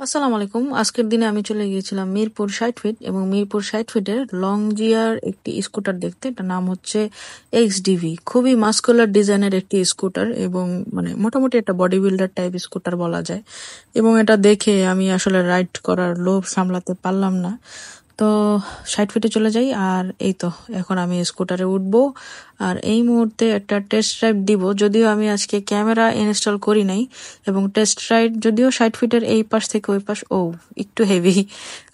আসসালামু আলাইকুম। আজকের দিনে আমি চলে গিয়েছিলাম মিরপুর 60 ফিট এবং মিরপুর 60 ফিটের লং জিয়ার একটি স্কুটার দেখতে। এটার নাম হচ্ছে XDV। খুবই মাস্কুলার ডিজাইনের একটি স্কুটার এবং মানে মোটামুটি একটা বডি বিল্ডার টাইপ স্কুটার বলা যায়। এবং এটা দেখে আমি আসলে রাইড করার লোভ সামলাতে পারলাম না। তো 60 ফিটে চলে যাই আর এই তো এখন আমি স্কুটারে উঠবো আর এই মুহূর্তে একটা টেস্ট রাইড দিব। যদিও আমি আজকে ক্যামেরা ইনস্টল করি নাই এবং টেস্ট রাইড যদিও 60 ফিটের এই পাশ থেকে ওই পাশ একটু হেভি।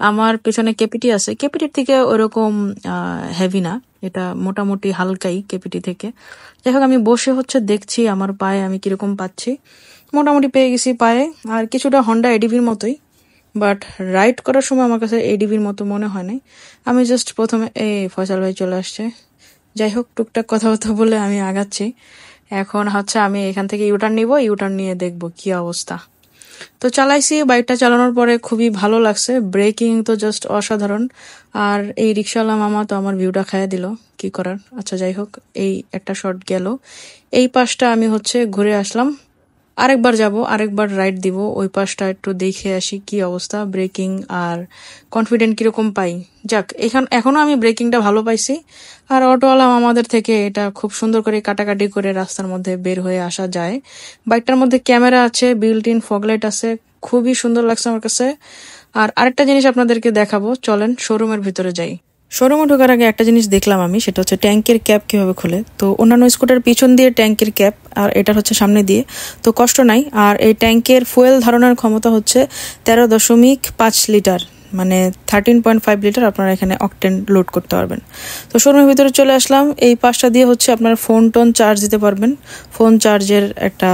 আমার পেছনে কেপিটি আছে, কেপিটির থেকে ওরকম হেভি না, এটা মোটামুটি হালকাই কেপিটি থেকে। যাই হোক আমি বসে দেখছি আমার পায়ে আমি কিরকম পাচ্ছি। মোটামুটি পেয়ে গেছি পায়ে, আর কিছুটা হন্ডা এডিভির মতোই, বাট রাইড করার সময় আমার কাছে এডিভির মতো মনে হয় নাই। আমি জাস্ট প্রথমে ফয়সাল ভাই চলে আসছে। যাই হোক টুকটাক কথাবার্তা বলে আমি আগাচ্ছি। এখন আমি এখান থেকে ইউটার্ন নিব, ইউটার্ন নিয়ে দেখবো কি অবস্থা। তো চালাইছি, বাইকটা চালানোর পরে খুবই ভালো লাগছে, ব্রেকিং তো জাস্ট অসাধারণ। আর এই রিক্সাওয়ালা মামা তো আমার ভিউটা খাইয়া দিল, কি করার। আচ্ছা যাই হোক, এই একটা শট গেল। এই পাশটা আমি ঘুরে আসলাম, আরেকবার যাব, আরেকবার রাইড দিব, ওই পাশটা একটু দেখে আসি কি অবস্থা, ব্রেকিং আর কনফিডেন্ট কিরকম পাই। যাক, এখনো আমি ব্রেকিংটা ভালো পাইছি। আর অটোওয়ালা আমাদের থেকে এটা খুব সুন্দর করে কাটাকাটি করে রাস্তার মধ্যে বের হয়ে আসা যায়। বাইকটার মধ্যে ক্যামেরা আছে, বিল্ট ইন ফগলাইট আছে, খুবই সুন্দর লাগছে আমার কাছে। আর আরেকটা জিনিস আপনাদেরকে দেখাবো, চলেন শোরুমের ভিতরে যাই। শোরুমে ঢোকার আগে একটা জিনিস দেখলাম আমি, সেটা হচ্ছে ট্যাঙ্কের ক্যাপ কিভাবে খুলে। তো অন্যান্য স্কুটার পিছন দিয়ে ট্যাঙ্কের ক্যাপ, আর এটা সামনে দিয়ে, তো কষ্ট নাই। আর এই ট্যাঙ্কের ফুয়েল ধারণার ক্ষমতা 13.5 লিটার, মানে 13.5 লিটার আপনারা এখানে অকটেন লোড করতে পারবেন। তো শোরুমের ভিতরে চলে আসলাম। এই পাশটা দিয়ে আপনার ফোন টোন চার্জ দিতে পারবেন। ফোন চার্জের একটা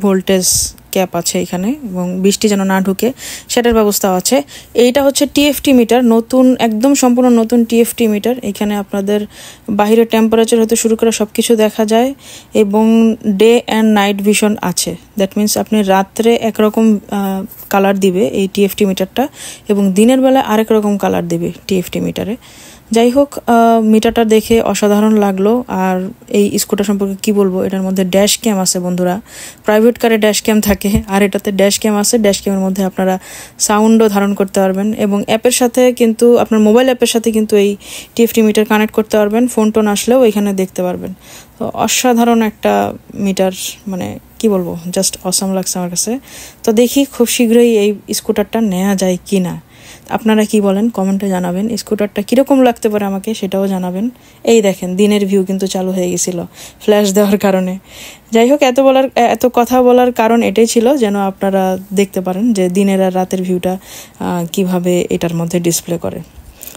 ভোল্টেজ ক্যাপ আছে এখানে, এবং বৃষ্টি যেন না ঢুকে সেটার ব্যবস্থা আছে। এইটা TFT মিটার, নতুন, একদম সম্পূর্ণ নতুন TFT মিটার। এখানে আপনাদের বাহিরের টেম্পারেচার হতে শুরু করে সবকিছু দেখা যায়, এবং ডে অ্যান্ড নাইট ভিশন আছে। দ্যাট মিনস আপনি রাত্রে একরকম কালার দিবে এই TFT মিটারটা, এবং দিনের বেলা আরেক রকম কালার দিবে TFT মিটারে। যাই হোক, মিটারটা দেখে অসাধারণ লাগলো। আর এই স্কুটার সম্পর্কে কি বলবো, এটার মধ্যে ড্যাশ ক্যাম আছে বন্ধুরা। প্রাইভেট কারে ড্যাশ ক্যাম থাকে, আর এটাতে ড্যাশ ক্যাম আছে। ড্যাশ ক্যামের মধ্যে আপনারা সাউন্ডও ধারণ করতে পারবেন, এবং অ্যাপের সাথে কিন্তু আপনার মোবাইল অ্যাপের সাথে কিন্তু এই TFT মিটার কানেক্ট করতে পারবেন। ফোন টোন আসলেও এখানে দেখতে পারবেন। তো অসাধারণ একটা মিটার, মানে কি বলবো, জাস্ট অসাম লাগছে আমার কাছে। তো দেখি খুব শীঘ্রই এই স্কুটারটা নেওয়া যায় কি না। আপনারা কি বলেন কমেন্টে জানাবেন, স্কুটারটা কিরকম লাগতে পারে আমাকে সেটাও জানাবেন। এই দেখেন দিনের ভিউ কিন্তু চালু হয়ে গেছিল ফ্ল্যাশ দেওয়ার কারণে। যাই হোক, এত কথা বলার কারণ এটাই ছিল, যেন আপনারা দেখতে পারেন যে দিনের আর রাতের ভিউটা কিভাবে এটার মধ্যে ডিসপ্লে করে।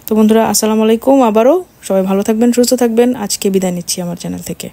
তো বন্ধুরা, আসসালামু আলাইকুম। আবারও সবাই ভালো থাকবেন, সুস্থ থাকবেন। আজকে বিদায় নিচ্ছি আমার চ্যানেল থেকে।